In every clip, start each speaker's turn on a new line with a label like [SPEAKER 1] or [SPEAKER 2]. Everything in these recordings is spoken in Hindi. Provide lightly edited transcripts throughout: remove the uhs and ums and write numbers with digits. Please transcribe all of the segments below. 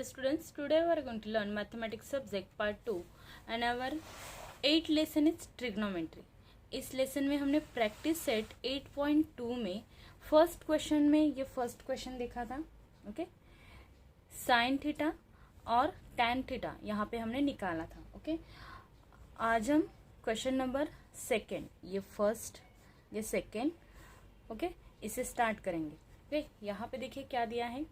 [SPEAKER 1] students, today we are going to learn mathematics subject part 2 and our 8th lesson is trigonometry. इस लेसन में हमने प्रैक्टिस सेट 8.2 में फर्स्ट क्वेश्चन में ये फर्स्ट क्वेश्चन देखा था. ओके, साइन थीटा और टैन थीटा यहाँ पे हमने निकाला था. ओके, आज हम क्वेश्चन नंबर सेकेंड, ये फर्स्ट ये सेकेंड, ओके, इसे स्टार्ट करेंगे. ओके, यहाँ पे देखिए क्या दिया है.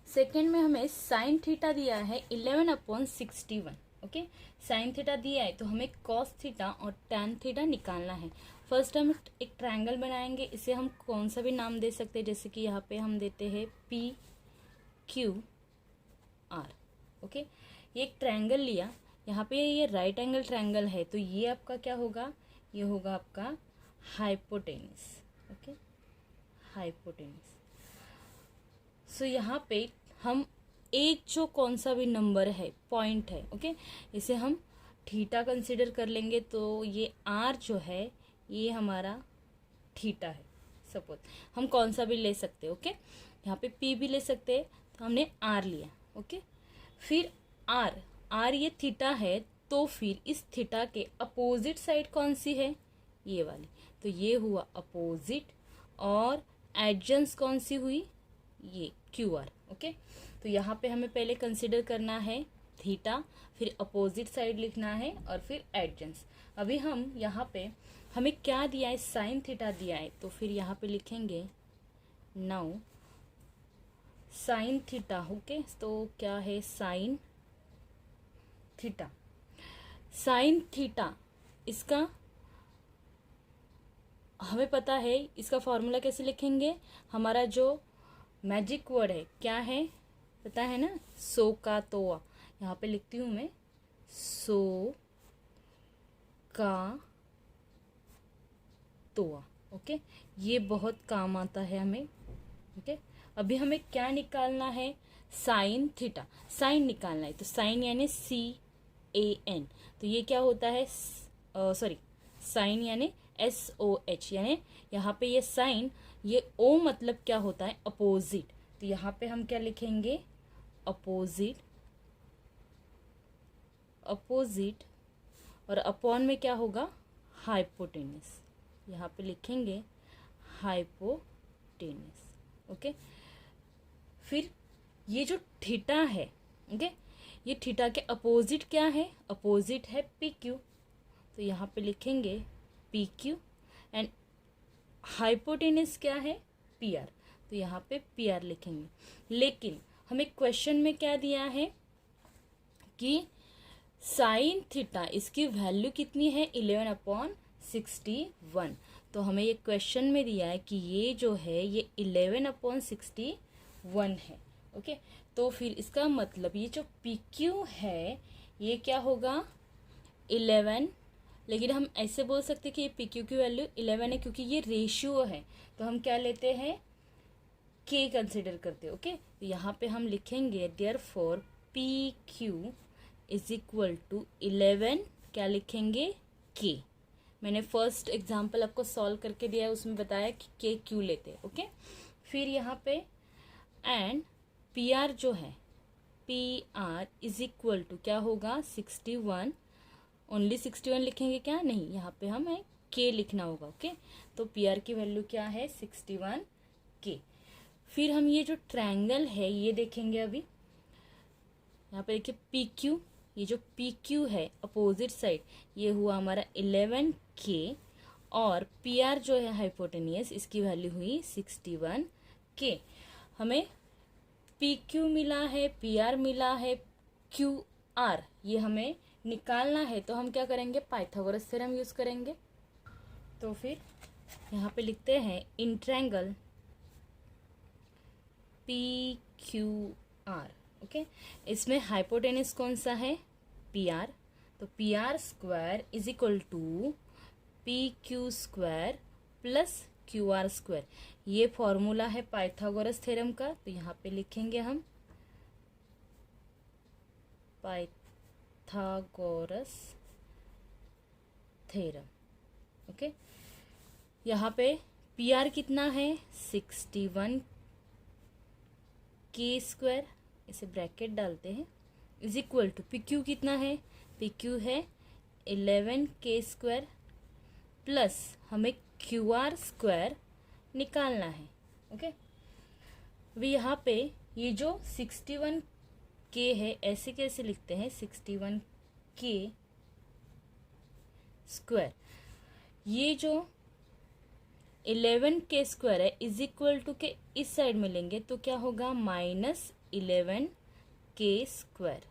[SPEAKER 1] सेकेंड में हमें साइन थीटा दिया है 11/61. ओके, साइन थीटा दिया है तो हमें कॉस थीटा और टैन थीटा निकालना है. फर्स्ट हम एक ट्रायंगल बनाएंगे. इसे हम कौन सा भी नाम दे सकते हैं, जैसे कि यहाँ पे हम देते हैं PQR. ओके, ये एक ट्रायंगल लिया. यहाँ पे ये राइट एंगल ट्रायंगल है तो ये आपका क्या होगा, ये होगा आपका हाइपोटेनस. Okay, hypotenuse. सो यहाँ पे हम एक जो कौन सा भी नंबर है, पॉइंट है, ओके, इसे हम थीटा कंसिडर कर लेंगे. तो ये आर जो है ये हमारा थीटा है. सपोज हम कौन सा भी ले सकते हैं. ओके, यहाँ पे पी भी ले सकते हैं तो हमने आर लिया. ओके, फिर आर ये थीटा है तो फिर इस थीटा के अपोजिट साइड कौन सी है, ये वाली. तो ये हुआ अपोजिट और एडजेंस कौन सी हुई, ये QR. ओके, तो यहाँ पे हमें पहले कंसिडर करना है थीटा, फिर अपोजिट साइड लिखना है और फिर एडजेंस. अभी हम यहाँ पे हमें क्या दिया है, साइन थीटा दिया है तो फिर यहाँ पे लिखेंगे नाउ साइन थीटा. ओके, तो क्या है साइन थीटा. साइन थीटा इसका हमें पता है, इसका फॉर्मूला कैसे लिखेंगे. हमारा जो मैजिक वर्ड है क्या है पता है ना, सो का तोआ. यहाँ पे लिखती हूँ मैं सो का तोआ. ओके, ये बहुत काम आता है हमें. ओके, अभी हमें क्या निकालना है, साइन थीटा. साइन निकालना है तो साइन यानी CAN. तो ये क्या होता है, सॉरी, साइन यानी SOH, यानी यहाँ पे ये साइन, ये O मतलब क्या होता है, अपोजिट. तो यहाँ पे हम क्या लिखेंगे, अपोजिट. अपोजिट और अपॉन में क्या होगा, हाइपोटेनस. यहाँ पे लिखेंगे हाइपोटेनस. ओके, फिर ये जो थीटा है, ओके, ये थीटा के अपोजिट क्या है, अपोजिट है PQ. तो यहाँ पे लिखेंगे PQ एंड हाइपोटेनस क्या है, PR. तो यहाँ पे PR लिखेंगे. लेकिन हमें क्वेश्चन में क्या दिया है कि साइन थीटा इसकी वैल्यू कितनी है, 11/61. तो हमें ये क्वेश्चन में दिया है कि ये जो है ये 11/61 है. ओके, तो फिर इसका मतलब ये जो PQ है ये क्या होगा, 11. लेकिन हम ऐसे बोल सकते कि ये PQ की वैल्यू 11 है क्योंकि ये रेशियो है. तो हम क्या लेते हैं, K कंसिडर करते हैं. ओके, तो यहाँ पे हम लिखेंगे therefore PQ is equal to 11, क्या लिखेंगे, K. मैंने फर्स्ट एग्जाम्पल आपको सॉल्व करके दिया है, उसमें बताया कि K क्यों लेते हैं. ओके, फिर यहाँ पे एंड PR जो है, PR इज इक्वल टू क्या होगा, 61. ओनली 61 लिखेंगे क्या, नहीं, यहाँ पे हमें K लिखना होगा. ओके, तो PR की वैल्यू क्या है, 61 K. फिर हम ये जो ट्रायंगल है ये देखेंगे. अभी यहाँ पे देखिए PQ, ये जो PQ है अपोजिट साइड, ये हुआ हमारा 11 K और PR जो है हाइपोटेनियस, इसकी वैल्यू हुई 61 K. हमें PQ मिला है, PR मिला है, QR ये हमें निकालना है. तो हम क्या करेंगे, पाइथागोरस थ्योरम यूज करेंगे. तो फिर यहाँ पे लिखते हैं इन ट्रायंगल PQR. ओके, इसमें हाइपोटेनस कौन सा है, PR. तो PR square is equal to PQ square plus QR square. ये फॉर्मूला है पाइथागोरस थ्योरम का. तो यहाँ पे लिखेंगे हम पाइथागोरस थ्योरम. ओके, यहाँ पे PR कितना है, 61 K स्क्वायर इसे ब्रैकेट डालते हैं, is equal to P Q कितना है, पी क्यू है 11k² प्लस हमें क्यू आर स्क्वायर निकालना है। ओके, अभी यहाँ पे ये जो 61k है ऐसे कैसे लिखते हैं, 61k², ये जो 11k² है इज इक्वल टू के इस साइड में लेंगे तो क्या होगा, -11k²,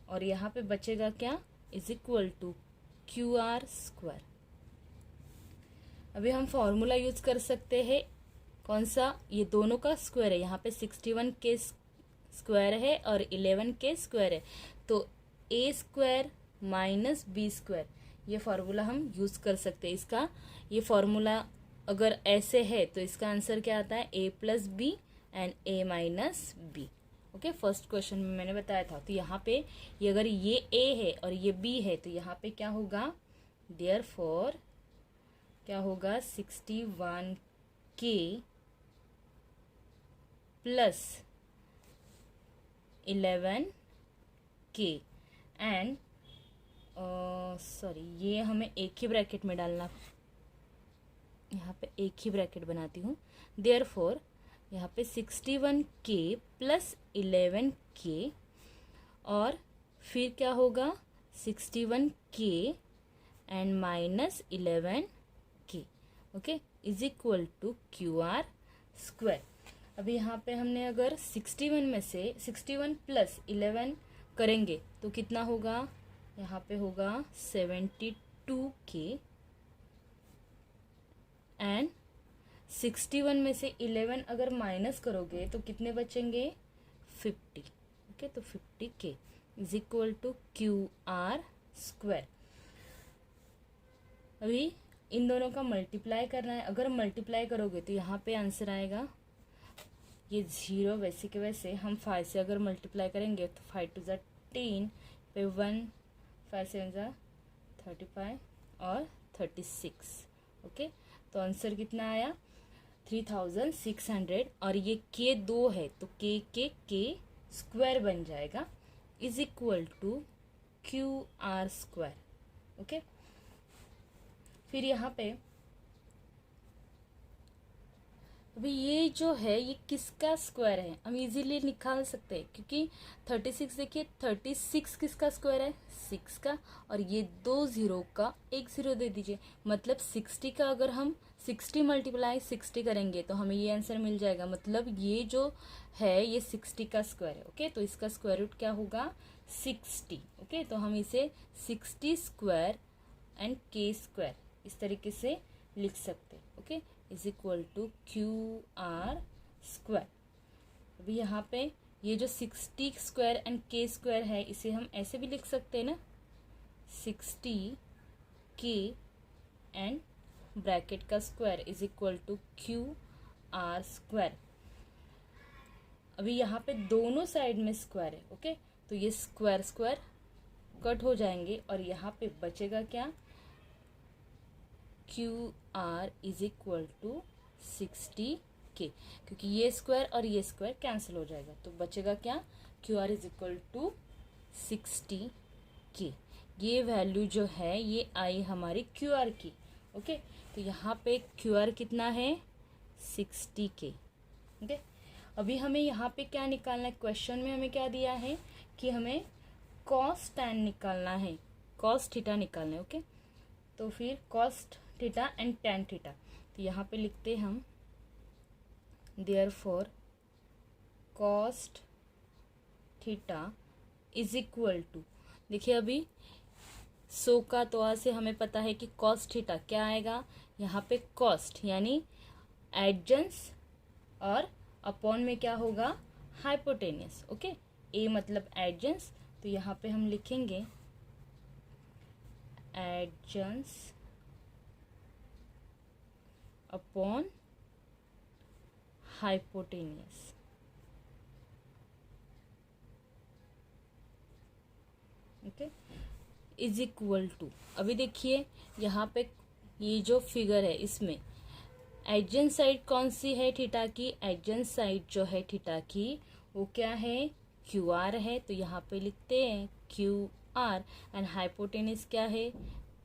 [SPEAKER 1] और यहाँ पे बचेगा क्या, इज इक्वल टू QR²। अभी हम फॉर्मूला यूज कर सकते हैं, कौन सा, ये दोनों का स्क्वायर है, यहाँ पे 61k² है और 11k² है, तो a² माइनस b², ये फॉर्मूला हम यूज कर सकते हैं। इसका ये फॉर्मूला अगर ऐसे है तो इसका आंसर क्या आता है, a+b and a-b। Okay, first question में मैंने बताया था। तो यहाँ पे ये अगर ये a है और ये b है तो यहाँ पे क्या होगा, देयरफॉर क्या होगा, 61k plus 11k and sorry, ये हमें एक ही ब्रैकेट में डालना, यहाँ पे एक ही ब्रैकेट बनाती हूँ। देयरफॉर यहाँ पे 61k प्लस 11k और फिर क्या होगा, 61k and minus 11k, okay, is equal to QR²। अभी यहाँ पे हमने अगर 61 में से 61 प्लस 11 करेंगे तो कितना होगा, यहाँ पे होगा 72k एंड 61 में से 11 अगर माइनस करोगे तो कितने बचेंगे, 50। ओके, तो 50k is equal to QR²। अभी इन दोनों का मल्टीप्लाई करना है, अगर मल्टीप्लाई करोगे तो यहाँ पे आंसर आएगा, ये 0 वैसे के वैसे हम 5 से अगर मल्टीप्लाई करेंगे तो 5 2 ज़ा 10 पे 1 5 7 ज़ा 35 और 36। ओके, तो आंसर कितना आया, 3600, और ये k 2 है तो k² बन जाएगा, is equal to QR²। Okay, फिर यहाँ पे अभी ये जो है ये किसका स्क्वायर है, हम इजीली निकाल सकते हैं, क्योंकि 36 देखिए, 36 किसका स्क्वायर है, 6 का, और ये 2 0 का एक 0 दे दीजिए, मतलब 60 का अगर हम 60 मल्टीप्लाई 60 करेंगे तो हमें ये आंसर मिल जाएगा, मतलब ये जो है ये 60 का स्क्वायर है। ओके, तो इसका स्क्वायर रूट क्या होगा, 60। ओके, तो हम इसे 60² एंड k² इस तरीके से लिख सकते हैं। Okay, is equal to QR²। अभी यहाँ पे ये जो 60² एंड k² है इसे हम ऐसे भी लिख सकते हैं ना, 60k एंड ब्रैकेट का square is equal to QR²। अभी यहाँ पे दोनों साइड में स्क्वायर है। ओके, तो ये स्क्वायर स्क्वायर कट हो जाएंगे और यहाँ पे बचेगा क्या, QR is equal to 60k, क्योंकि ये स्क्वायर और ये स्क्वायर कैंसिल हो जाएगा तो बचेगा क्या, QR is equal to 60k। ये वैल्यू जो है ये आई हमारी QR की। ओके, तो यहाँ पे QR कितना है, 60k। ओके, अभी हमें यहाँ पे क्या निकालना है, क्वेश्चन में हमें क्या दिया है कि हमें cos tan निकालना है, cos थीटा निकालना है। ओके, तो फिर cos theta and tan theta, तो यहाँ पे लिखते हैं हम, therefore cos theta is equal to, देखिए अभी 100 का तो आ से हमें पता है कि cos थीटा क्या आएगा, यहाँ पे कॉस्ट यानी एडजेंस और अपॉन में क्या होगा, हाइपोटेनियस। ओके, ए मतलब एडजेंस, तो यहाँ पे हम लिखेंगे adjacent upon hypotenuse. Okay, is equal to, अभी देखिए यहाँ पे ये जो फिगर है इसमें एडजेंट साइड कौन सी है थीटा की? एडजेंट साइड जो है थीटा की वो क्या है? क्यू आर है। तो यहाँ पे लिखते हैं क्यू आर एंड हाइपोटेनस क्या है?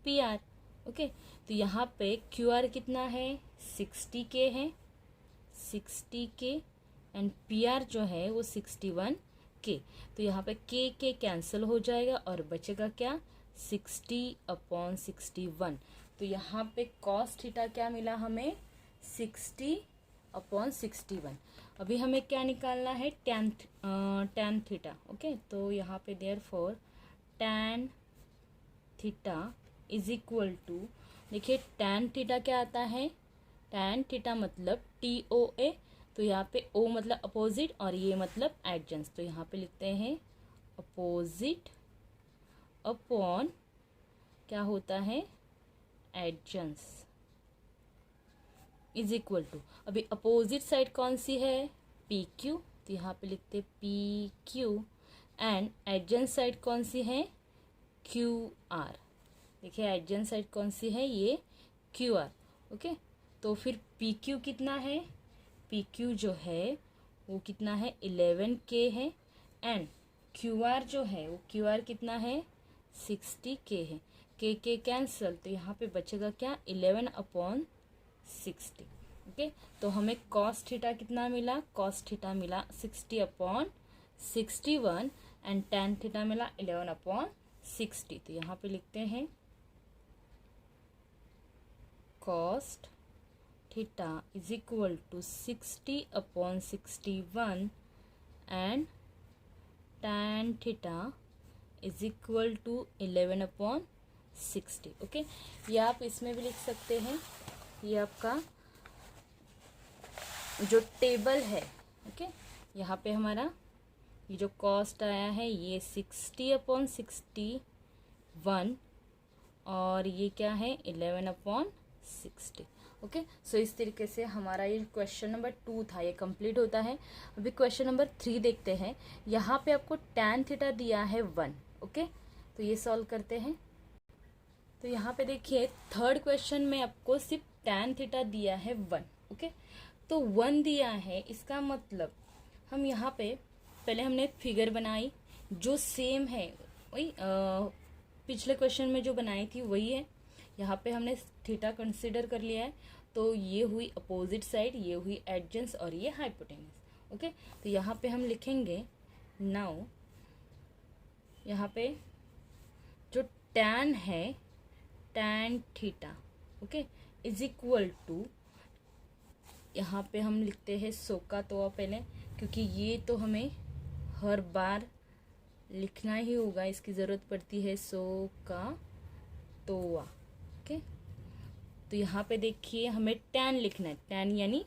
[SPEAKER 1] P R. ओके, तो यहाँ पे क्यू आर कितना है? 60K है, 60K एंड पी आर जो है वो 61K। तो यहाँ पे के कैंसिल हो जाएगा और बचेगा क्या? 60/61। तो यहाँ पे कॉस थीटा क्या मिला हमें? 60/61। अभी हमें क्या निकालना है? Tan theta. ओके, तो यहाँ पे therefore tan theta is equal to, देखिए टैन थीटा क्या आता है? टैन थीटा मतलब TOA। तो यहाँ पे O मतलब अपोजिट और ये मतलब एडजेंस। तो यहाँ पे लिखते हैं अपोजिट अपॉन क्या होता है? एडजेंस इज इक्वल टू, अभी अपोजिट साइड कौन सी है? PQ। तो यहाँ पे लिखते PQ एंड एडजेंस साइड कौन सी है? QR। देखिए एडजेंट साइड कौन सी है? ये QR। ओके, तो फिर PQ कितना है? PQ जो है वो कितना है? 11K है एंड QR जो है वो QR कितना है? 60K है। के कैंसल, तो यहाँ पे बचेगा क्या? 11/60। ओके, तो हमें कॉस थीटा कितना मिला? कॉस थीटा मिला 60/61 एंड टैन थीटा मिला 11/60। तो यहाँ पे लिखते हैं cos theta is equal to 60/61 and tan theta is equal to 11/60। Okay, ये आप इसमें भी लिख सकते हैं, ये आपका जो टेबल है। ओके, यहाँ पे हमारा ये जो कॉस्ट आया है ये 60/61 और ये क्या है? 11/60। ओके, सो इस तरीके से हमारा ये क्वेश्चन नंबर 2 था, ये कंप्लीट होता है। अभी क्वेश्चन नंबर 3 देखते हैं। यहाँ पे आपको टैन थीटा दिया है 1। ओके, तो ये सॉल्व करते हैं। तो यहाँ पे देखिए थर्ड क्वेश्चन में आपको सिर्फ टैन थीटा दिया है 1। ओके, तो 1 दिया है, इसका मतलब हम यहाँ पे पहले हमने फिगर बनाई जो सेम है, वही पिछले क्वेश्चन में जो बनाई थी वही है। यहाँ पे हमने थीटा कंसिडर कर लिया है। तो ये हुई अपोजिट साइड, ये हुई एडजेंस और ये हाइपोटेनस। ओके, तो यहाँ पे हम लिखेंगे नाउ, यहाँ पे जो टैन है, tan theta okay is equal to, यहाँ पे हम लिखते हैं सो का तोआ पहले, क्योंकि ये तो हमें हर बार लिखना ही होगा, इसकी ज़रूरत पड़ती है। सो का तोआ। ओके, तो यहाँ पे देखिए हमें टैन लिखना है, टैन यानी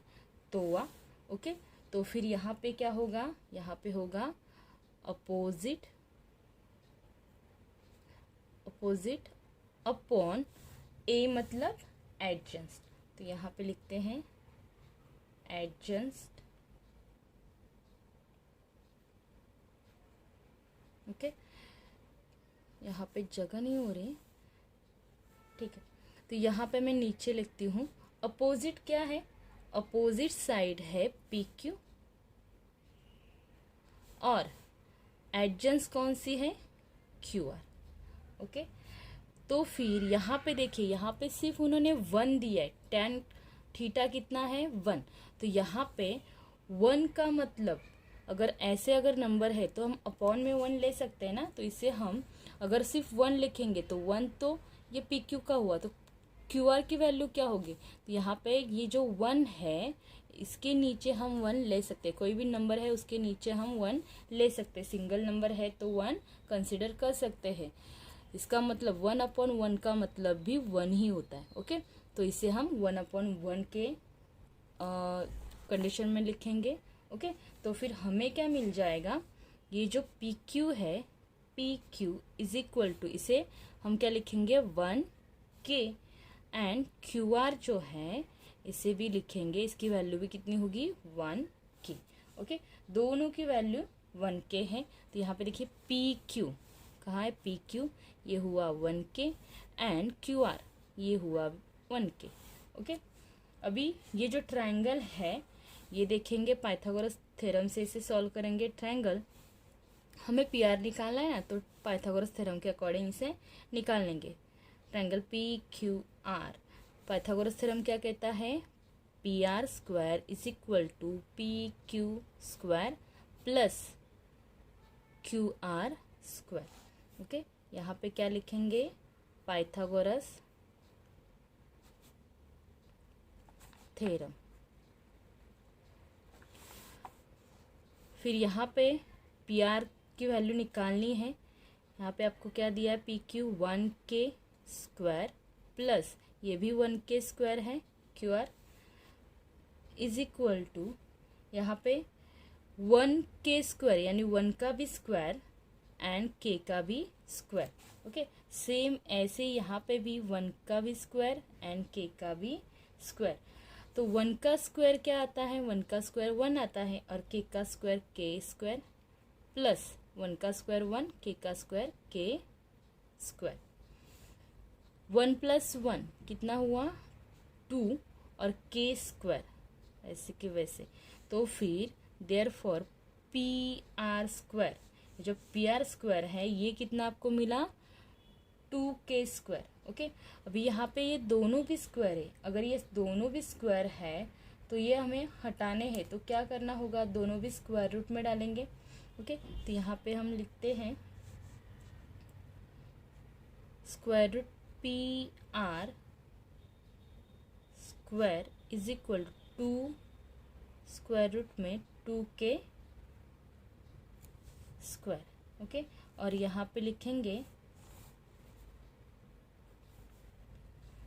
[SPEAKER 1] तोआ। ओके, तो फिर यहाँ पे क्या होगा? यहाँ पे होगा अपोजिट अपॉन ए मतलब एडजेंस। तो यहाँ पे लिखते हैं एडजेंस। ओके, यहाँ पे जगह नहीं हो रही, ठीक है। तो यहाँ पे मैं नीचे लिखती हूँ अपोजिट क्या है? अपोजिट साइड है PQ और एडजेंस कौन सी है? QR। ओके, तो फिर यहाँ पे देखिए, यहाँ पे सिर्फ उन्होंने 1 दिया है, टैन थीटा कितना है? 1। तो यहाँ पे 1 का मतलब अगर ऐसे अगर नंबर है तो हम अपॉन में 1 ले सकते हैं ना। तो इसे हम अगर सिर्फ 1 लिखेंगे तो 1 तो ये PQ का हुआ, तो QR की वैल्यू क्या होगी? तो यहाँ पे ये जो 1 है इसके नीचे हम 1 ले सकते हैं, कोई भी नंबर है उसके नीचे हम 1 ले सकते हैं। सिंगल नंबर है तो 1 कंसिडर कर सकते हैं। इसका मतलब 1/1 का मतलब भी 1 ही होता है। ओके, तो इसे हम 1/1 के कंडीशन में लिखेंगे। ओके, तो फिर हमें क्या मिल जाएगा? ये जो PQ है, PQ इज इक्वल टू, इसे हम क्या लिखेंगे? 1K एंड QR जो है इसे भी लिखेंगे, इसकी वैल्यू भी कितनी होगी? 1K। ओके, दोनों की वैल्यू 1K है। तो यहाँ पे देखिए PQ कहाँ है? PQ ये हुआ 1K एंड QR ये हुआ 1K। ओके, अभी ये जो ट्रायंगल है ये देखेंगे पाइथागोरस थ्योरम से इसे सॉल्व करेंगे। ट्रायंगल हमें पी आर निकालना है ना, तो पाइथागोरस थ्योरम के अकॉर्डिंग इसे निकाल लेंगे। Triangle P Q R, Pythagoras theorem क्या कहता है, P R square is equal to P Q square plus Q R square. Okay, यहाँ पे क्या लिखेंगे, पाइथागोरस थ्योरम। फिर यहाँ पे पी आर की वैल्यू निकालनी है। यहाँ पे आपको क्या दिया है, P Q 1k square plus ये भी 1k स्क्वायर है, Q R is equal to यहाँ पे 1k स्क्वायर यानी 1 का भी स्क्वायर एंड k का भी स्क्वायर। ओके, सेम ऐसे यहाँ पे भी 1 का भी स्क्वायर एंड k का भी स्क्वायर। तो 1 का स्क्वायर क्या आता है, 1 का स्क्वायर 1 आता है और k का स्क्वायर k स्क्वायर प्लस 1 का स्क्वायर 1, k का स्क्वायर k स्क्वायर। 1 प्लस 1 कितना हुआ 2 और k स्क्वायर ऐसे के वैसे। तो फिर देयरफॉर पी आर स्क्वायर, जो पी आर स्क्वायर है ये कितना आपको मिला 2k स्क्वायर। ओके, अभी यहाँ पे ये दोनों भी स्क्वायर है, अगर ये दोनों भी स्क्वायर है तो ये हमें हटाने हैं, तो क्या करना होगा, दोनों भी स्क्वायर रूट में डालेंगे। ओके, तो यहाँ पे हम लिखते हैं square root P R square is equal to square root में 2k स्क्वायर। ओके, और यहाँ पे लिखेंगे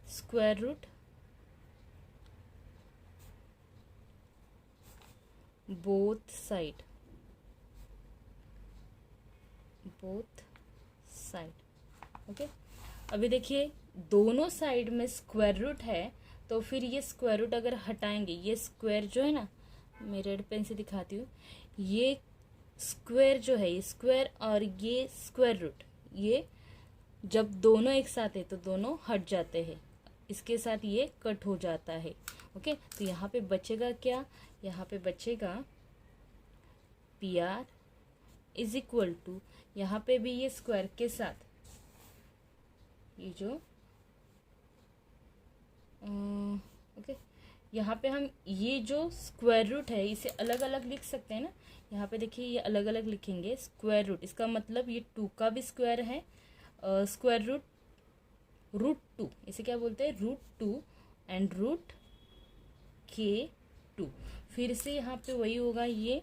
[SPEAKER 1] square root both side, both side. Okay, अभी देखिए दोनों साइड में स्क्वायर रूट है, तो फिर ये स्क्वायर रूट अगर हटाएंगे, ये स्क्वायर जो है ना, मैं रेड पेन से दिखाती हूँ, ये स्क्वायर जो है, ये स्क्वायर और ये स्क्वायर रूट, ये जब दोनों एक साथ है तो दोनों हट जाते हैं, इसके साथ ये कट हो जाता है। ओके, तो यहाँ पे बचेगा क्या, यहाँ पे बचेगा P R is equal to, यहाँ पे भी ये स्क्वायर के साथ ये जो ओके, यहाँ पे हम ये जो स्क्वायर रूट है इसे अलग अलग लिख सकते हैं ना। यहाँ पे देखिए ये अलग अलग लिखेंगे स्क्वायर रूट, इसका मतलब ये 2 का भी स्क्वायर है, स्क्वायर रूट रूट 2, इसे क्या बोलते हैं, रूट 2 एंड रूट k2। फिर से यहाँ पे वही होगा, ये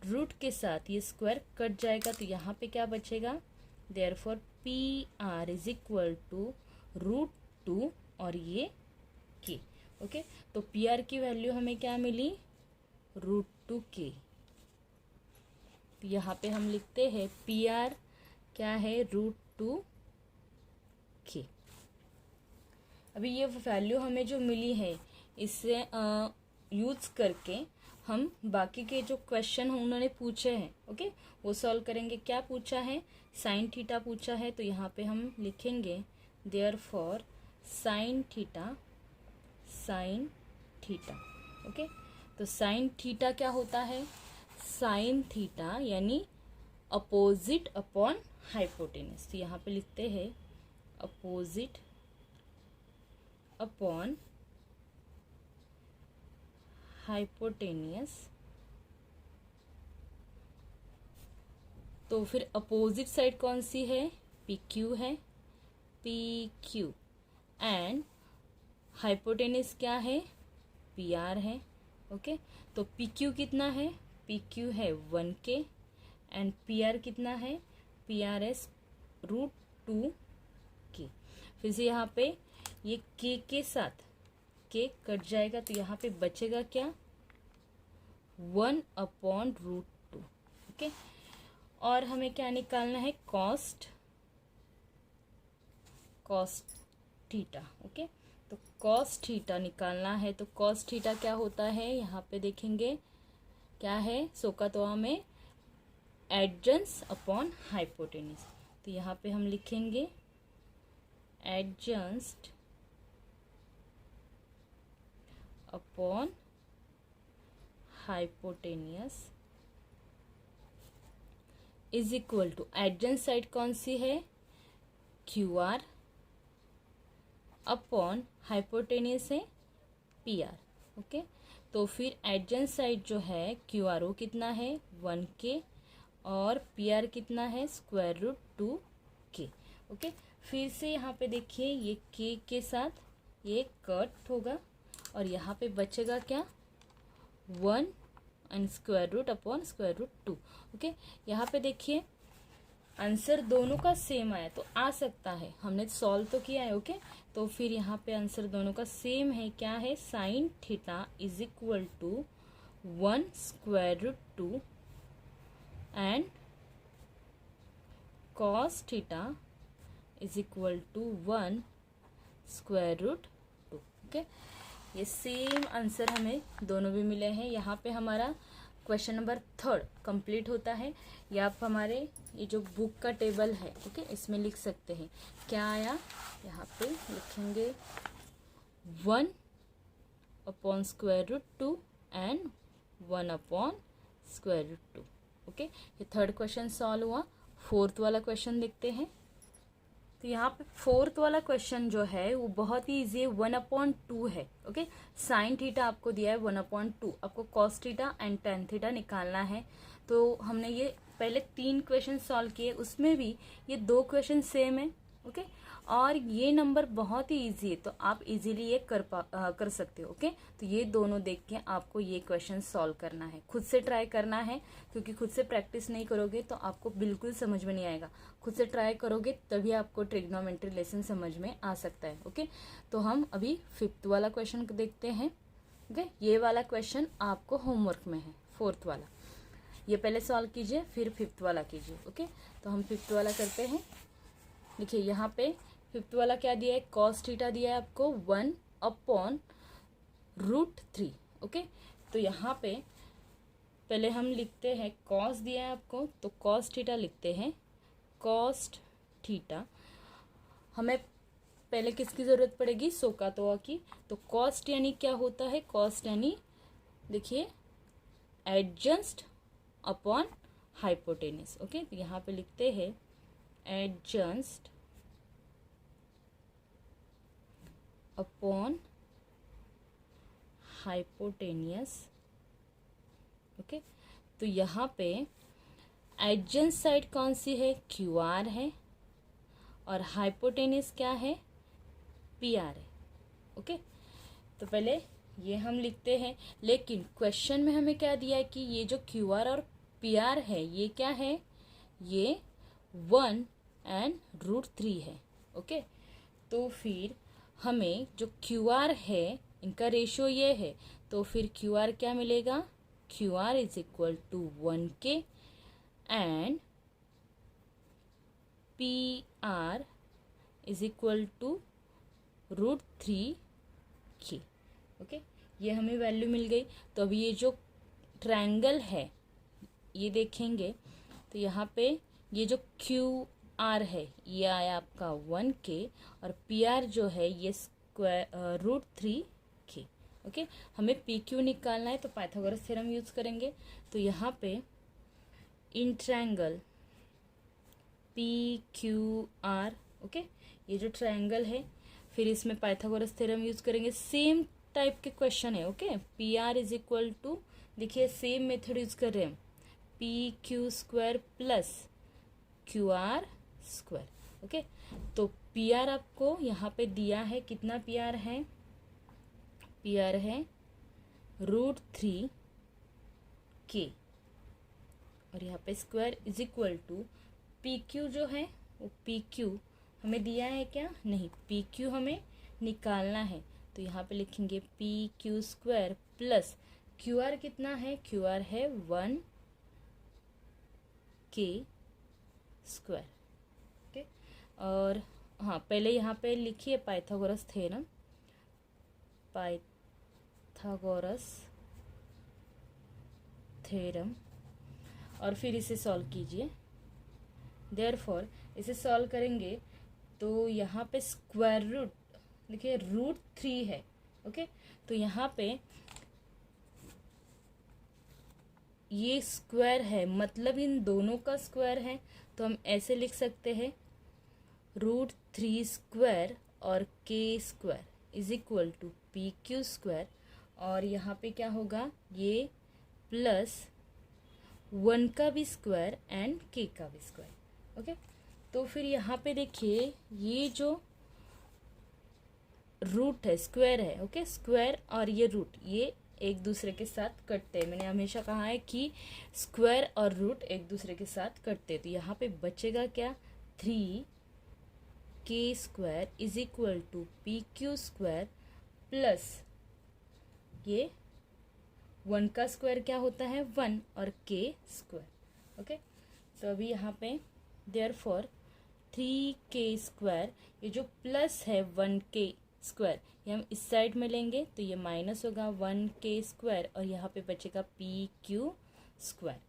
[SPEAKER 1] रूट के साथ ये स्क्वायर कट जाएगा, तो यहाँ पे क्या बचेगा, therefore P R is equal to root 2 और ये k। ओके, तो पी आर की वैल्यू हमें क्या मिली, रूट 2k। तो यहाँ पे हम लिखते हैं पी आर क्या है, रूट 2k। अभी ये वैल्यू हमें जो मिली है इससे यूज करके हम बाकी के जो क्वेश्चन उन्होंने पूछे हैं, ओके, वो सॉल्व करेंगे। क्या पूछा है, साइन थीटा पूछा है, तो यहाँ पे हम लिखेंगे therefore sine theta, sign theta. Okay, तो साइन थीटा क्या होता है, साइन थीटा यानी अपोजिट अपॉन हाइपोटेनस। तो यहाँ पे लिखते हैं अपोजिट अपॉन हाइपोटेनियस। तो फिर अपोजिट साइड कौन सी है, पी क्यू है, पी क्यू, एंड हाइपोटेनियस क्या है, पी आर है। ओके, तो पी क्यू कितना है, पी क्यू है 1k एंड पी आर कितना है, P R S root 2k। फिर से यहाँ पे ये k के साथ k कट जाएगा, तो यहाँ पे बचेगा क्या, 1 अपॉन रूट 2। ओके, और हमें क्या निकालना है, कॉस्ट, कॉस्ट थीटा। ओके, तो कॉस्ट थीटा निकालना है, तो कॉस्ट थीटा क्या होता है, यहाँ पे देखेंगे क्या है, सोकातोआ में एडजेंस अपॉन हाइपोटेनिस। तो यहाँ पे हम लिखेंगे adjacent upon hypotenuse is equal to adjacent side कौन सी है, क्यू आर अपॉन हाइपोटेनियस है पी आर। ओके, तो फिर एडजेंट साइड जो है क्यू आर वो कितना है 1k और पी आर कितना है √2k। ओके, फिर से यहाँ पे देखिए ये k के साथ ये कट होगा और यहाँ पे बचेगा क्या 1 and square root upon √2। Okay, यहाँ पे देखिए आंसर दोनों का सेम आया तो आ सकता है, हमने सॉल्व तो किया है। ओके, तो फिर यहाँ पे आंसर दोनों का सेम है, क्या है sine theta is equal to 1 √2 and cos theta is equal to 1 √2। Okay, ये सेम आंसर हमें दोनों भी मिले हैं। यहाँ पे हमारा क्वेश्चन नंबर 3 कंप्लीट होता है। या आप हमारे ये जो बुक का टेबल है ओके इसमें लिख सकते हैं क्या आया, यहाँ पे लिखेंगे 1 अपॉन √2 एंड 1 अपॉन √2। ओके, ये 3rd क्वेश्चन सॉल्व हुआ। 4th वाला क्वेश्चन देखते हैं। तो यहाँ पे 4th वाला क्वेश्चन जो है वो बहुत ही ईजी है, 1/2 है। ओके, साइन थीटा आपको दिया है 1/2, आपको cos theta and tan theta निकालना है। तो हमने ये पहले 3 क्वेश्चन सॉल्व किए, उसमें भी ये 2 क्वेश्चन सेम है। ओके, और ये नंबर बहुत ही इजी है तो आप इजीली ये कर सकते हो। ओके, तो ये दोनों देख के आपको ये क्वेश्चन सॉल्व करना है, खुद से ट्राई करना है, क्योंकि खुद से प्रैक्टिस नहीं करोगे तो आपको बिल्कुल समझ में नहीं आएगा। खुद से ट्राई करोगे तभी आपको ट्रिग्नोमेट्री लेसन समझ में आ सकता है। ओके, तो हम अभी 5th वाला क्वेश्चन देखते हैं। ओके, ये वाला क्वेश्चन आपको होमवर्क में है, 4th वाला। ये पहले सॉल्व कीजिए फिर 5th वाला कीजिए। ओके, तो हम 5th वाला करते हैं। देखिए यहाँ पे 5th वाला क्या दिया है, कॉस थीटा दिया है आपको 1 अपॉन √3। ओके, तो यहाँ पे पहले हम लिखते हैं कॉस दिया है आपको तो कॉस थीटा लिखते हैं, कॉस थीटा। हमें पहले किसकी ज़रूरत पड़ेगी, सोकातोआ की। तो कॉस्ट यानी क्या होता है, कॉस्ट यानी देखिए एडजस्ट अपॉन हाइपोटेनियस। ओके, तो यहाँ पे लिखते हैं एडजस्ट अपॉन हाइपोटेनियस। ओके, तो यहाँ पे एडजेंट साइड कौन सी है, क्यू आर है और हाइपोटेनियस क्या है, पी आर है। ओके, तो पहले ये हम लिखते हैं, लेकिन क्वेश्चन में हमें क्या दिया है कि ये जो क्यू आर और पी आर है ये क्या है, ये 1 एंड √3 है। ओके, तो फिर हमें जो क्यू आर है इनका रेशियो ये है, तो फिर क्यू आर क्या मिलेगा, Q R is equal to 1k and P R is equal to √3k। Okay, ये हमें वैल्यू मिल गई। तो अभी ये जो ट्रायंगल है ये देखेंगे तो यहाँ पे ये जो क्यू आर है ये आया आपका 1k और पी आर जो है ये √3k। ओके, हमें पी क्यू निकालना है तो पाइथागोरस थ्योरम यूज करेंगे। तो यहाँ पे in triangle P Q R, okay, ये जो ट्रायंगल है फिर इसमें पाइथागोरस थ्योरम यूज करेंगे। सेम टाइप के क्वेश्चन है। Okay, P R is equal to, देखिए सेम मेथड यूज कर रहे हैं, P Q square plus Q R square. Okay, तो पी आर आपको यहाँ पे दिया है, कितना पी आर है, पी आर है √3k और यहाँ पे square is equal to P Q जो है वो पी क्यू हमें दिया है क्या, नहीं, पी क्यू हमें निकालना है। तो यहाँ पे लिखेंगे P Q square plus Q are कितना है, क्यू आर है 1k स्क्वायर। ओके, और हाँ पहले यहाँ पे लिखिए पाइथागोरस थ्योरम, पाइथागोरस थ्योरम और फिर इसे सॉल्व कीजिए। देयरफॉर इसे सॉल्व करेंगे तो यहाँ पे स्क्वायर रूट, देखिए √3 है ओके, तो यहाँ पे ये स्क्वायर है, मतलब इन दोनों का स्क्वायर है, तो हम ऐसे लिख सकते हैं √3 स्क्वायर और K square is equal to P Q square. और यहाँ पे क्या होगा, ये प्लस 1 का भी स्क्वायर एंड के का भी स्क्वायर। ओके, तो फिर यहाँ पे देखिए ये जो रूट है, स्क्वायर है, ओके, स्क्वायर और ये रूट ये एक दूसरे के साथ कटते हैं। मैंने हमेशा कहा है कि स्क्वायर और रूट एक दूसरे के साथ कटते हैं। तो यहाँ पे बचेगा क्या, 3 K square is equal to P Q square plus ये 1 का स्क्वायर क्या होता है 1 और के स्क्वायर। ओके, तो अभी यहाँ पे देयरफॉर 3 के स्क्वायर, ये जो प्लस है 1 के स्क्वायर ये हम इस साइड में लेंगे तो ये माइनस होगा 1 के स्क्वायर और यहाँ पे बचेगा पी क्यू स्क्वायर।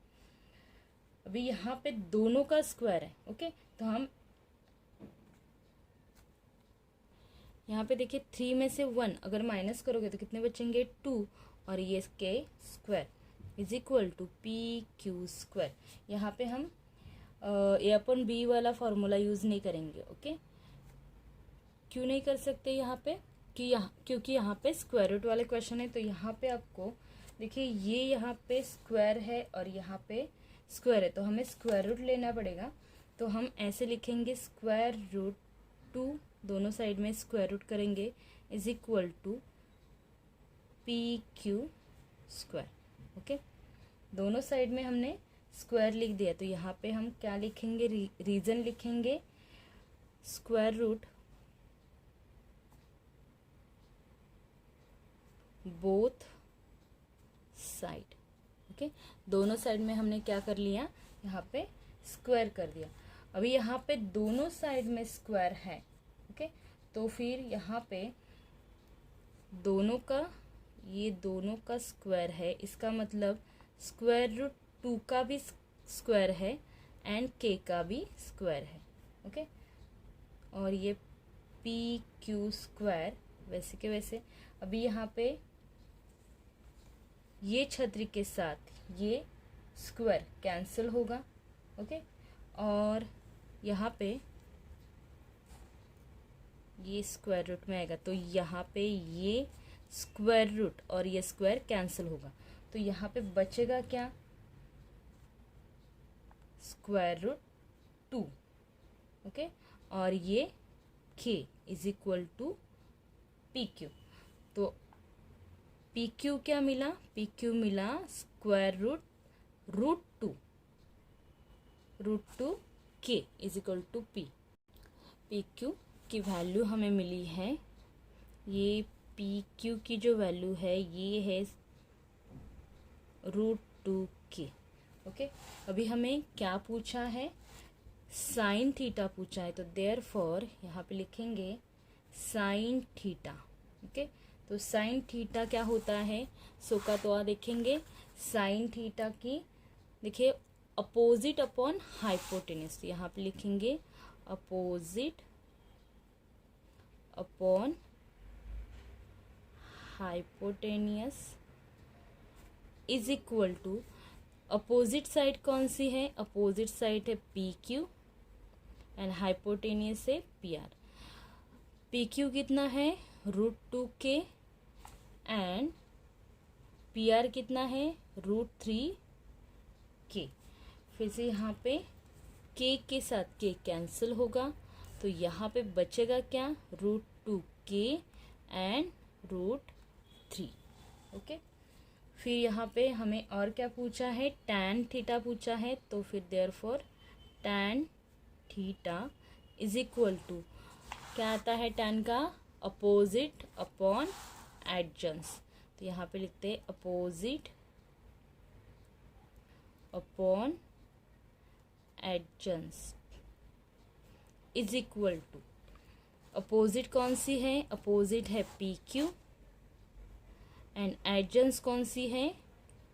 [SPEAKER 1] अभी यहाँ पे दोनों का स्क्वायर है। ओके, तो हम यहाँ पे देखिए 3 में से 1 अगर माइनस करोगे तो कितने बचेंगे 2 और ये K square is equal to P Q square. यहाँ पे हम ए अपन बी वाला फॉर्मूला यूज़ नहीं करेंगे। ओके, क्यों नहीं कर सकते यहाँ पे, क्योंकि यहाँ पे स्क्वायर रूट वाले क्वेश्चन है। तो यहाँ पे आपको देखिए ये यहाँ पे स्क्वायर है और यहाँ पे स्क्वायर है, तो हमें स्क्वायर रूट लेना पड़ेगा। तो हम ऐसे लिखेंगे स्क्वायर रूट 2, दोनों साइड में स्क्वायर रूट करेंगे is equal to P Q square. Okay, दोनों साइड में हमने स्क्वायर लिख दिया, तो यहाँ पे हम क्या लिखेंगे, रीजन लिखेंगे square root both side. Okay, दोनों साइड में हमने क्या कर लिया, यहाँ पे स्क्वायर कर दिया। अभी यहाँ पे दोनों साइड में स्क्वायर है। ओके, तो फिर यहाँ पे दोनों का, ये दोनों का स्क्वायर है, इसका मतलब स्क्वायर रूट 2 का भी स्क्वायर है एंड के का भी स्क्वायर है। ओके, और ये पी क्यू स्क्वायर वैसे के वैसे। अभी यहाँ पे ये छतरी के साथ ये स्क्वायर कैंसिल होगा। ओके, और यहाँ पे ये स्क्वायर रूट में आएगा, तो यहाँ पे ये स्क्वायर रूट और ये स्क्वायर कैंसिल होगा, तो यहाँ पे बचेगा क्या, स्क्वायर रूट 2। ओके, और ये k is equal to P Q. तो पी क्यू क्या मिला, पी क्यू मिला square root 2 k is equal to P. P Q की वैल्यू हमें मिली है, ये पी क्यू की जो वैल्यू है ये है √2k। ओके, अभी हमें क्या पूछा है, साइन थीटा पूछा है, तो देयरफॉर यहाँ पे लिखेंगे साइन थीटा। ओके, तो साइन थीटा क्या होता है, सो का तो देखेंगे साइन थीटा की, देखिए अपोजिट अपॉन हाइपोटेन्यूस, यहाँ पे लिखेंगे opposite upon hypotenuse is equal to, opposite side कौन सी है, अपोजिट साइड है पी क्यू एंड हाइपोटेनियस है पी आर। पी क्यू कितना है √2k एंड पी आर कितना है √3k। फिर से यहाँ पे k के साथ k कैंसिल होगा, तो यहाँ पे बचेगा क्या, √2k एंड √3। ओके, फिर यहाँ पे हमें और क्या पूछा है, टैन थीटा पूछा है, तो फिर therefore tan theta is equal to क्या आता है, टैन का अपोजिट अपॉन एडजेंस, तो यहाँ पे लिखते हैं opposite upon adjacent is equal to, opposite कौन सी है, अपोजिट है पी क्यू एंड एडजेंस कौन सी है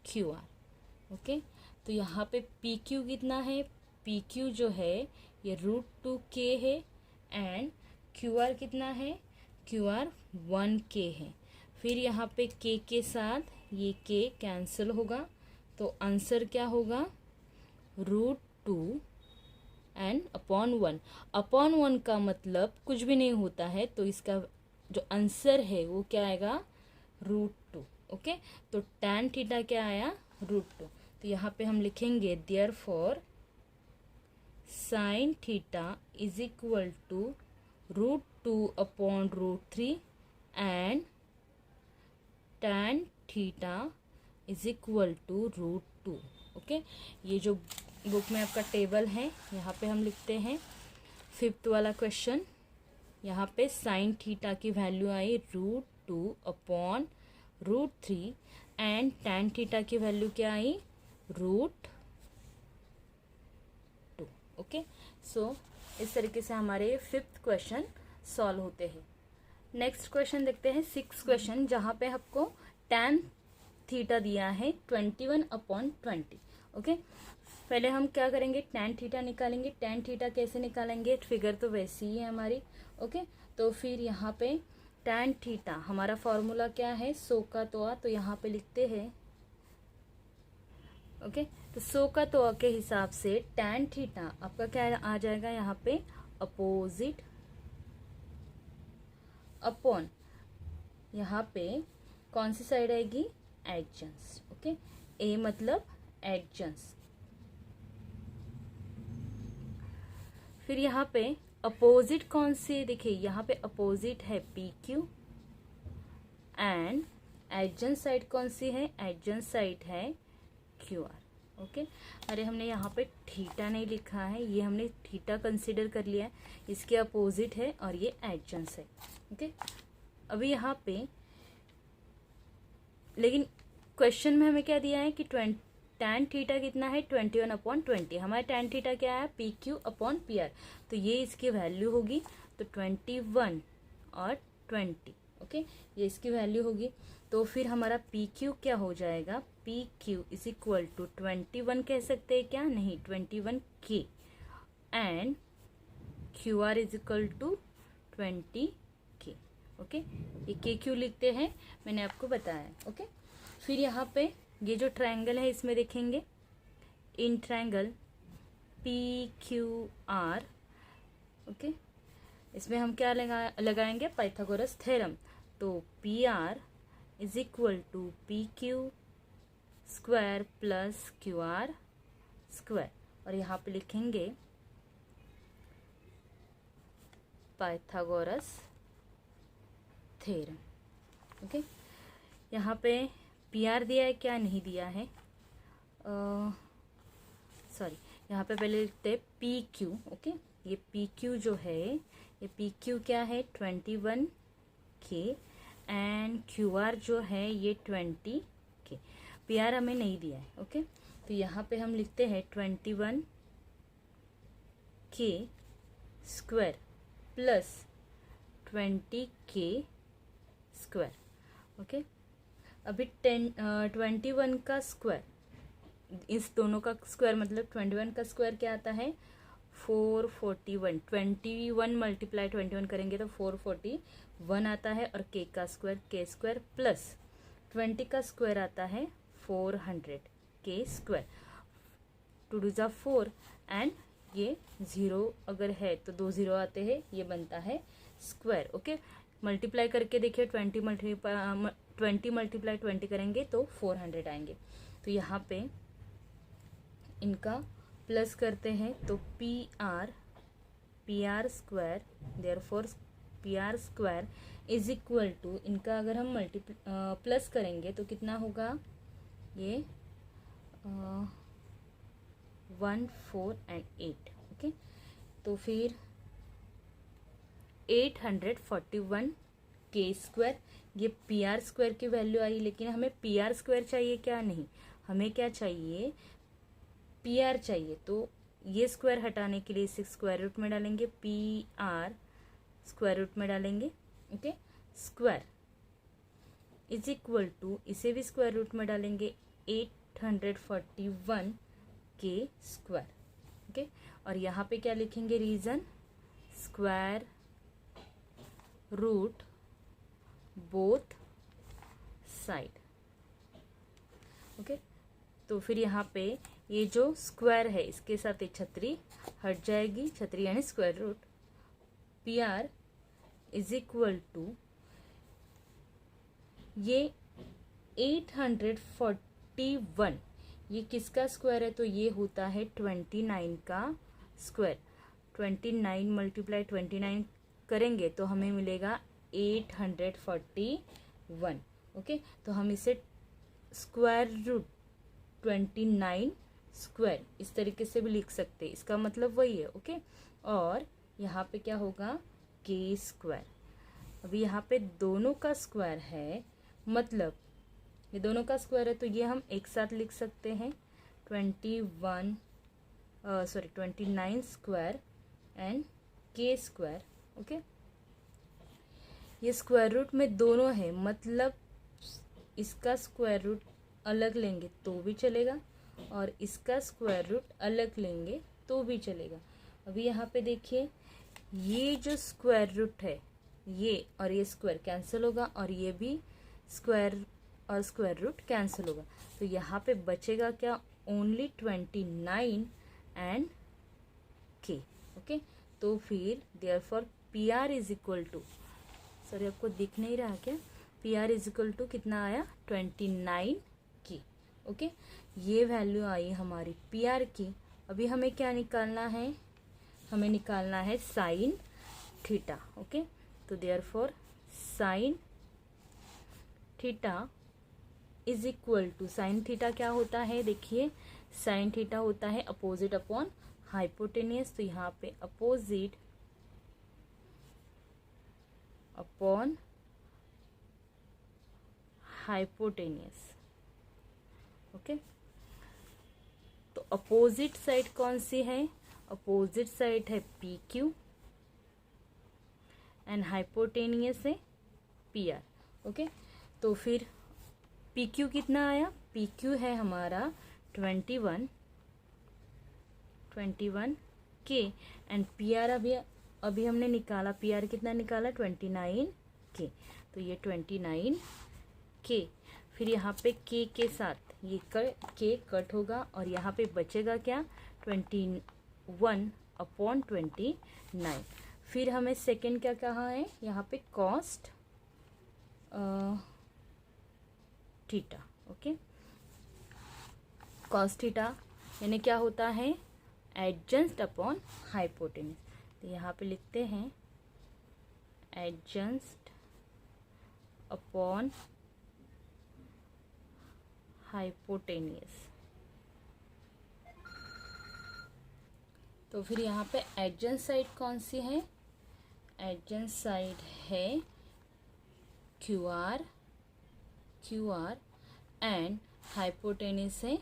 [SPEAKER 1] क्यू आर। ओके, तो यहाँ पे पी क्यू कितना है, पी क्यू जो है ये √2k है एंड क्यू आर कितना है, क्यू आर 1k है। फिर यहाँ पे के साथ ये के कैंसिल होगा, तो आंसर क्या होगा, √2 एंड अपॉन 1। अपॉन 1 का मतलब कुछ भी नहीं होता है, तो इसका जो आंसर है वो क्या आएगा, √2। ओके, तो tan थीटा क्या आया, √2। तो यहाँ पे हम लिखेंगे therefore sin theta is equal to √2 upon √3 and tan theta is equal to √2। Okay, ये जो बुक में आपका टेबल है यहाँ पे हम लिखते हैं 5th वाला क्वेश्चन। यहाँ पे sin थीटा की value I √2 upon √3 and tan theta की वैल्यू क्या आई, √2। ओके, सो इस तरीके से हमारे 5th क्वेश्चन सॉल्व होते हैं। नेक्स्ट क्वेश्चन देखते हैं 6th क्वेश्चन, जहाँ पे आपको tan थीटा दिया है 21 अपॉन 20। ओके, पहले हम क्या करेंगे, tan थीटा निकालेंगे। tan थीटा कैसे निकालेंगे, फिगर तो वैसी ही है हमारी। ओके, तो फिर यहाँ पे tan थीटा हमारा फॉर्मूला क्या है, सो का तोआ, तो यहाँ पे लिखते हैं। ओके, तो सो का तोआ के हिसाब से tan थीटा आपका क्या आ जाएगा, यहाँ पे अपोजिट अपॉन, यहाँ पे कौन सी साइड आएगी, एडजेंस। ओके, ए मतलब एडजेंस। फिर यहाँ पे अपोजिट कौन सी, देखिए यहाँ पे अपोजिट है PQ एंड एडजेंस साइड कौन सी है, एडजेंस साइड है QR। ओके, अरे हमने यहाँ पे थीटा नहीं लिखा है, ये हमने थीटा कंसीडर कर लिया है, इसके अपोजिट है और ये एडजेंस है। ओके, अभी यहाँ पे लेकिन क्वेश्चन में हमें क्या दिया है कि tan थीटा कितना है, 21 अपॉन 20। हमारा tan थीटा क्या है, PQ अपॉन PR, तो ये इसकी वैल्यू होगी, तो 21 और 20। ओके, ये इसकी वैल्यू होगी। तो फिर हमारा PQ क्या हो जाएगा, PQ इज इक्वल टू 21 कह सकते हैं क्या, नहीं, 21K and QR is equal to 20K। Okay, ये KQ लिखते हैं, मैंने आपको बताया। ओके, फिर यहाँ पे ये जो ट्रायंगल है इसमें देखेंगे, इन ट्रायंगल PQR। ओके, इसमें हम क्या लगाएंगे, पाइथागोरस थ्योरम। तो PR is equal to PQ square plus QR square, और यहाँ पे लिखेंगे पाइथागोरस थ्योरम। ओके, यहाँ पे PR दिया है क्या, नहीं दिया है, सॉरी, यहाँ पे पहले लिखते हैं PQ। ओके, ये PQ जो है, ये PQ क्या है, 21K एंड QR जो है ये 20K। PR हमें नहीं दिया है। ओके, तो यहाँ पे हम लिखते हैं 21K square plus 20K square. Okay, अभी 21 का स्क्वायर, इस दोनों का स्क्वायर मतलब 21 का स्क्वायर क्या आता है, 441। 21 मल्टीप्लाई 21 करेंगे तो 441 आता है, और K का स्क्वायर K स्क्वायर प्लस 20 का स्क्वायर आता है 400 K स्क्वायर। 2 2 जा 4 एंड ये 0 अगर है तो 2 0 आते हैं, ये बनता है स्क्वायर। ओके, मल्टीप्लाई करके देखिए, 20 मल्टीप्लाई 20 करेंगे तो 400 आएंगे। तो यहाँ पे इनका प्लस करते हैं, तो PR square, therefore PR square is equal to, इनका अगर हम प्लस करेंगे तो कितना होगा, ये 1 4 एंड 8। ओके, तो फिर 841 K स्क्वायर, ये PR स्क्वायर की वैल्यू आई, लेकिन हमें PR स्क्वायर चाहिए क्या, नहीं, हमें क्या चाहिए, PR चाहिए। तो ये स्क्वायर हटाने के लिए इसे स्क्वायर रूट में डालेंगे, PR स्क्वायर रूट में डालेंगे। Okay, square is equal to, इसे भी स्क्वायर रूट में डालेंगे, 841 K स्क्वायर। ओके, और यहाँ पे क्या लिखेंगे, reason, square root both side. Okay, तो फिर यहाँ पे ये जो स्क्वायर है इसके साथ ये छतरी हट जाएगी, छतरी यानी square root. P R is equal to ये 841, ये किसका स्क्वायर है? तो ये होता है 29 का स्क्वायर। 29 मल्टीप्लाई 29 करेंगे तो हमें मिलेगा 841। ओके, तो हम इसे स्क्वायर रूट 29 स्क्वायर इस तरीके से भी लिख सकते हैं, इसका मतलब वही है। ओके, और यहाँ पे क्या होगा? के स्क्वायर। अभी यहाँ पे दोनों का स्क्वायर है, मतलब ये दोनों का स्क्वायर है तो ये हम एक साथ लिख सकते हैं 29 स्क्वायर एंड के स्क्वायर। ओके, ये स्क्वायर रूट में दोनों है, मतलब इसका स्क्वायर रूट अलग लेंगे तो भी चलेगा और इसका स्क्वायर रूट अलग लेंगे तो भी चलेगा। अभी यहाँ पे देखिए, ये जो स्क्वायर रूट है ये और ये स्क्वायर कैंसिल होगा और ये भी स्क्वायर और स्क्वायर रूट कैंसिल होगा, तो यहाँ पे बचेगा क्या? ओनली 29 एंड के। ओके, तो फिर therefore P R is equal to, sorry आपको दिख नहीं रहा क्या? P R is equal to कितना आया? 29 की। ओके, ये वैल्यू आई हमारी पी आर की। अभी हमें क्या निकालना है? हमें निकालना है साइन थीटा। ओके, तो therefore sine theta is equal to, sine theta क्या होता है? देखिए, साइन थीटा होता है अपोजिट अपॉन हाइपोटेनियस, तो यहाँ पे अपोजिट अपॉन हाइपोटेनियस। ओके, तो अपोजिट साइड कौन सी है? अपोजिट साइड है पी क्यू एंड हाइपोटेनियस है पी आर। ओके, तो फिर पी क्यू कितना आया? पी क्यू है हमारा 21 के एंड पी आर अभी हमने निकाला, पी आर कितना निकाला? 29 के, तो ये 29 के। फिर यहाँ पे के साथ ये के कट होगा और यहाँ पे बचेगा क्या? 21 अपॉन 29। फिर हमें सेकंड क्या कहा है? यहाँ पे cos theta. Okay, cos theta यानी क्या होता है? Adjust upon hypotenuse. तो यहाँ पे लिखते हैं एडजस्ट अपॉन हाइपोटेनियस। तो फिर यहाँ पे एडजेंट साइड कौन सी है? एडजेंट साइड है क्यू आर एंड हाइपोटेनियस है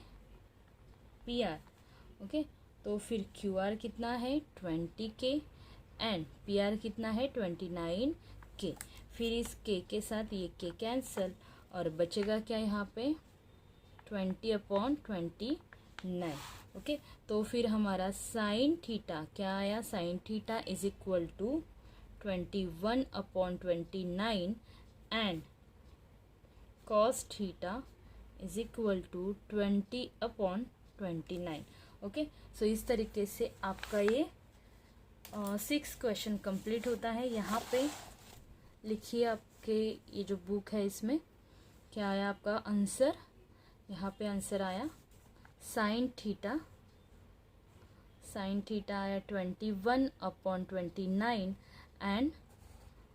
[SPEAKER 1] पी आर। ओके, तो फिर क्यू आर कितना है? 20 के एंड पी आर कितना है? 29 के। फिर इस के साथ ये के कैंसल और बचेगा क्या यहाँ पे? 20 अपॉन 29। ओके, तो फिर हमारा साइन थीटा क्या आया? Sine theta is equal to 21 upon 29 and cos theta is equal to 20 upon 29। Okay, so इस तरीके से आपका ये 6 क्वेश्चन कंप्लीट होता है। यहाँ पे लिखिए आपके ये जो बुक है इसमें क्या आया आपका आंसर? यहाँ पे आंसर आया साइन थीटा आया 21 अपॉन 29 एंड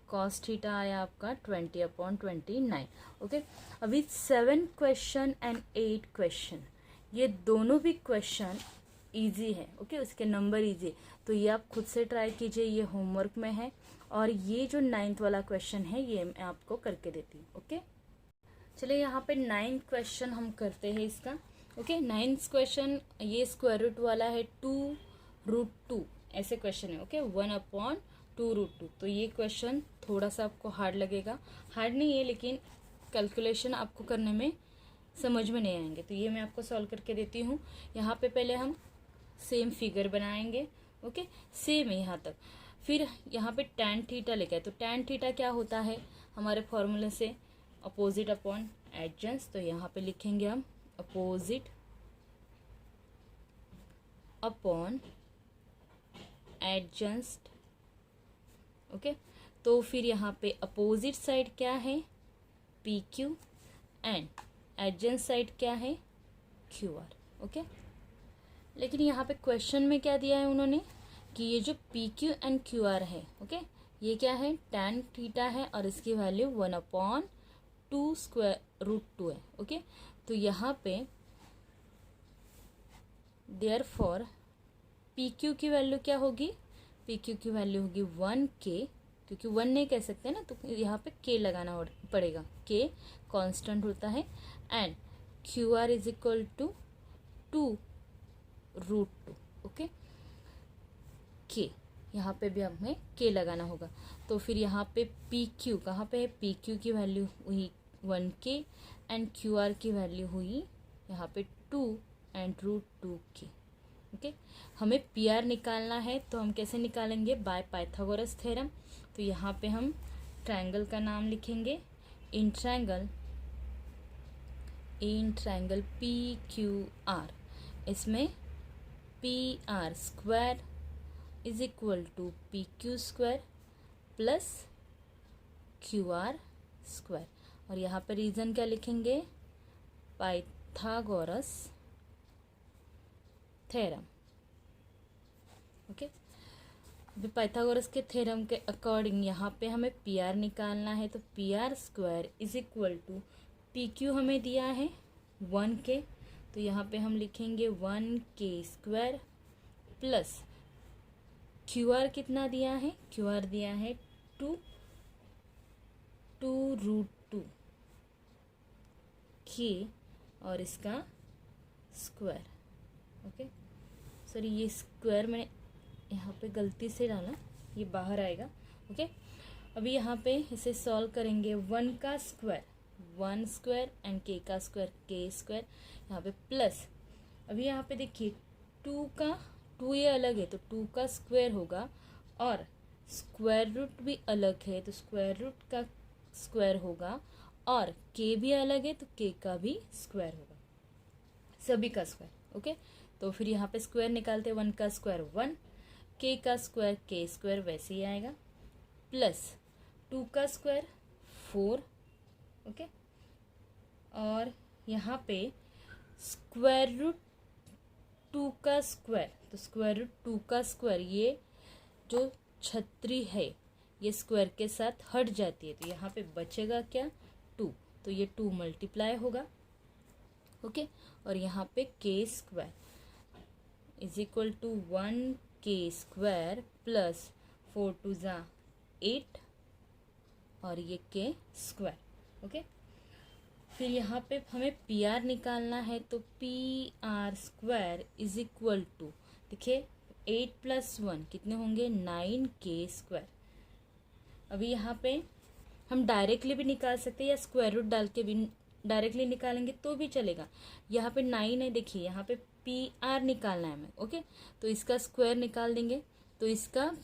[SPEAKER 1] कॉस थीटा आया आपका 20 अपॉन 29। ओके, अभी 7 क्वेश्चन एंड 8 क्वेश्चन, ये दोनों भी क्वेश्चन इजी है। ओके, उसके नंबर इजी, तो ये आप खुद से ट्राई कीजिए, ये होमवर्क में है। और ये जो 9th वाला क्वेश्चन है ये मैं आपको करके देती हूँ। ओके, चलिए यहाँ पे 9th क्वेश्चन हम करते हैं इसका। ओके, 9th क्वेश्चन ये स्क्वायर रूट वाला है 2√2 ऐसे क्वेश्चन है। ओके, 1/2√2। तो ये क्वेश्चन थोड़ा सा आपको हार्ड लगेगा, हार्ड नहीं है लेकिन कैलकुलेशन आपको करने में समझ में नहीं आएंगे, तो ये मैं आपको सॉल्व करके देती हूँ। यहाँ पे पहले हम सेम फिगर बनाएंगे। ओके, सेम है यहाँ तक। फिर यहाँ पे tan थीटा लिखा है, तो tan थीटा क्या होता है? हमारे फॉर्मूले से अपोजिट अपॉन एडजेंस, तो यहाँ पे लिखेंगे हम अपोजिट अपॉन एडजेंस्ट। ओके, तो फिर यहाँ पे अपोजिट साइड क्या है पी क्यू एंड एडजेंस साइड क्या है क्यू आर। ओके, लेकिन यहाँ पे क्वेश्चन में क्या दिया है उन्होंने कि ये जो P Q and Q are है, ओके, ये क्या है tan थीटा है और इसकी वैल्यू 1/2 स्क्वायर रूट 2 है। ओके, तो यहाँ पे देयरफॉर पी क्यू की वैल्यू क्या होगी, पी क्यू की वैल्यू होगी 1k, क्योंकि 1 नहीं कह सकते ना, तो यहाँ पे k लगाना पड़ेगा, k कांस्टेंट होता है, and Q R is equal to 2√2। Okay, k यहाँ पे भी हमें k लगाना होगा, तो फिर यहाँ पे पी क्यू कहाँ पे है, पी क्यू की वैल्यू हुई 1k एंड क्यू आर की वैल्यू हुई यहाँ पे 2 एंड √2k। ओके, हमें पी आर निकालना है, तो हम कैसे निकालेंगे, बाय पाइथागोरस थ्योरम। तो यहाँ पे हम ट्रायंगल का नाम लिखेंगे, in triangle P Q R, इसमें P R square is equal to P Q square plus Q R square, और यहाँ पे रीजन क्या लिखेंगे, पाइथागोरस थ्योरम। ओके, अभी पाइथागोरस के थ्योरम के अकॉर्डिंग यहाँ पे हमें पी आर निकालना है, तो P R square is equal to P Q हमें दिया है 1k, तो यहाँ पे हम लिखेंगे 1k square plus Q are कितना दिया है, क्यू आर दिया है 2√2 k और इसका स्क्वायर। ओके, सॉरी ये स्क्वायर मैंने यहाँ पे गलती से डाला, ये बाहर आएगा। ओके, अभी यहाँ पे इसे सॉल्व करेंगे, 1 का स्क्वायर 1 स्क्वायर एंड k का स्क्वायर k स्क्वायर, यहाँ पे प्लस, अभी यहाँ पे देखिए 2 ये अलग है तो 2 का स्क्वायर होगा, और स्क्वायर रूट भी अलग है तो स्क्वायर रूट का स्क्वायर होगा, और k भी अलग है तो k का भी स्क्वायर होगा, सभी का स्क्वायर। ओके, तो फिर यहाँ पे स्क्वायर निकालते, 1 का स्क्वायर 1, k का स्क्वायर k स्क्वायर वैसे ही आएगा, प्लस 2 का स्क्वायर 4। ओके, और यहाँ पे स्क्वायर रूट 2 का स्क्वायर, तो स्क्वायर रूट 2 का स्क्वायर, ये जो छतरी है ये स्क्वायर के साथ हट जाती है, तो यहाँ पे बचेगा क्या 2, तो ये 2 मल्टीप्लाई होगा। ओके, और यहाँ पे k square is equal to 1k square plus 4 2 ज़ा 8 और ये k स्क्वायर। ओके, फिर यहाँ पे हमें पी आर निकालना है, तो P R square is equal to, देखिए 8 + 1 कितने होंगे 9k स्क्वायर। अभी यहाँ पे हम डायरेक्टली भी निकाल सकते हैं या स्क्वायर रूट डाल के भी डायरेक्टली निकालेंगे तो भी चलेगा। यहाँ पे 9 है, देखिए यहाँ पे पी आर निकालना है हमें। ओके, तो इसका स्क्वायर निकाल देंगे, तो इसका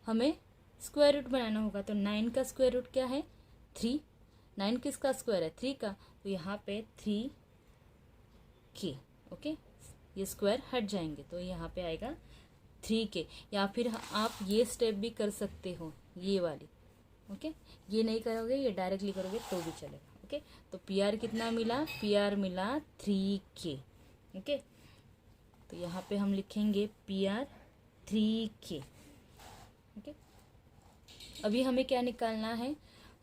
[SPEAKER 1] हमें स्क्वायर रूट बनाना होगा, तो 9 का स्क्वायर रूट क्या है 3, 9 किसका स्क्वायर है 3 का, तो यहाँ पे 3k। ओके, ये स्क्वायर हट जाएंगे तो यहाँ पे आएगा 3k, या फिर आप ये स्टेप भी कर सकते हो, ये वाली। ओके, ये नहीं करोगे ये डायरेक्टली करोगे तो भी चलेगा। ओके, तो पी आर कितना मिला, पी आर मिला 3k। ओके, तो यहाँ पे हम लिखेंगे पी आर 3k। ओके, अभी हमें क्या निकालना है,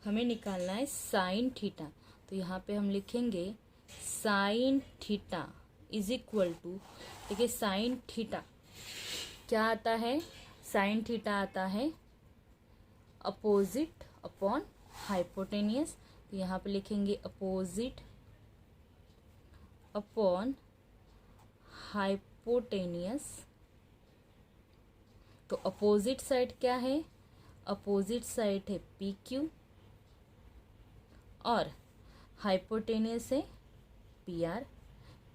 [SPEAKER 1] हमें निकालना है साइन थीटा, तो यहाँ पे हम लिखेंगे sine theta is equal to, देखिए साइन थीटा क्या आता है, साइन थीटा आता है अपोजिट अपॉन हाइपोटेनियस, तो यहाँ पे लिखेंगे अपोजिट अपॉन हाइपोटेनियस। तो अपोजिट साइड क्या है, अपोजिट साइड है पी क्यू और हाइपोटेनियस है पी आर।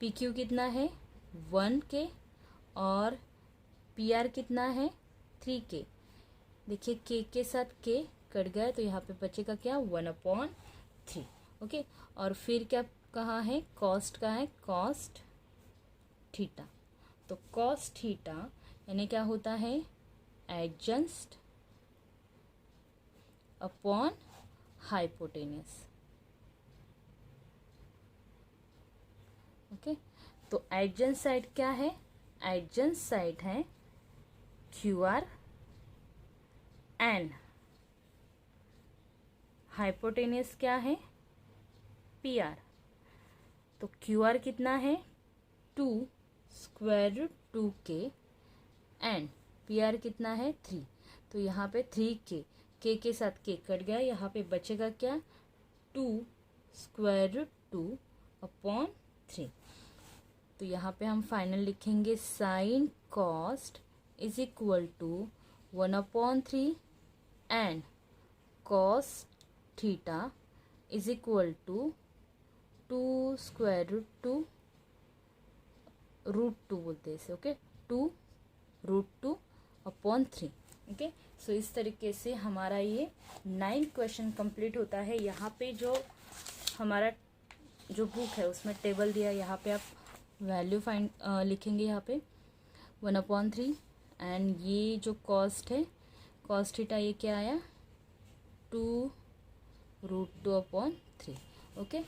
[SPEAKER 1] पी क्यू कितना है 1k और पी आर कितना है 3k। देखिए k के साथ k कट गया तो यहाँ पे बचेगा क्या 1/3। ओके। और फिर क्या कहा है, कॉस्ट का है कॉस्ट थीटा। तो कॉस थीटा यानी क्या होता है, एडजस्ट अपॉन हाइपोटेनस। ओके, तो एडजेंट साइड क्या है, एडजेंट साइड है क्यू आर एन, हाइपोटेनस क्या है पी आर। तो क्यू आर कितना है 2 स्क्वायर रूट 2 के एंड पी आर कितना है 3। तो यहाँ पे 3 के साथ के कट गया, यहाँ पे बचेगा क्या 2 स्क्वायर रूट 2 अपॉन 3। तो यहाँ पे हम फाइनल लिखेंगे sine cost is equal to 1/3 and cos theta is equal to 2 square root two बोलते हैं इसे, okay, 2 root 2 upon 3। Okay, so इस तरीके से हमारा ये 9 क्वेश्चन कंप्लीट होता है। यहाँ पे जो हमारा जो बुक है उसमें टेबल दिया है, यहाँ पे आप वैल्यू फाइंड लिखेंगे यहाँ पे 1/3 एंड ये जो कॉस्ट है कॉस्ट थीटा ये क्या आया 2 रूट 2 अपॉन 3। ओके,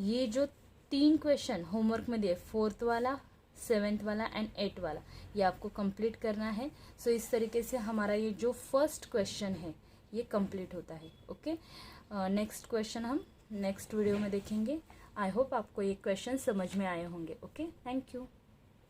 [SPEAKER 1] ये जो 3 क्वेश्चन होमवर्क में दिए, 4th वाला, 7th वाला एंड 8th वाला, ये आपको कंप्लीट करना है। सो इस तरीके से हमारा ये जो फर्स्ट क्वेश्चन है ये कंप्लीट होता है। ओके, नेक्स्ट क्वेश्चन हम नेक्स्ट वीडियो में देखेंगे। आई होप आपको ये क्वेश्चन समझ में आए होंगे। Okay, thank you.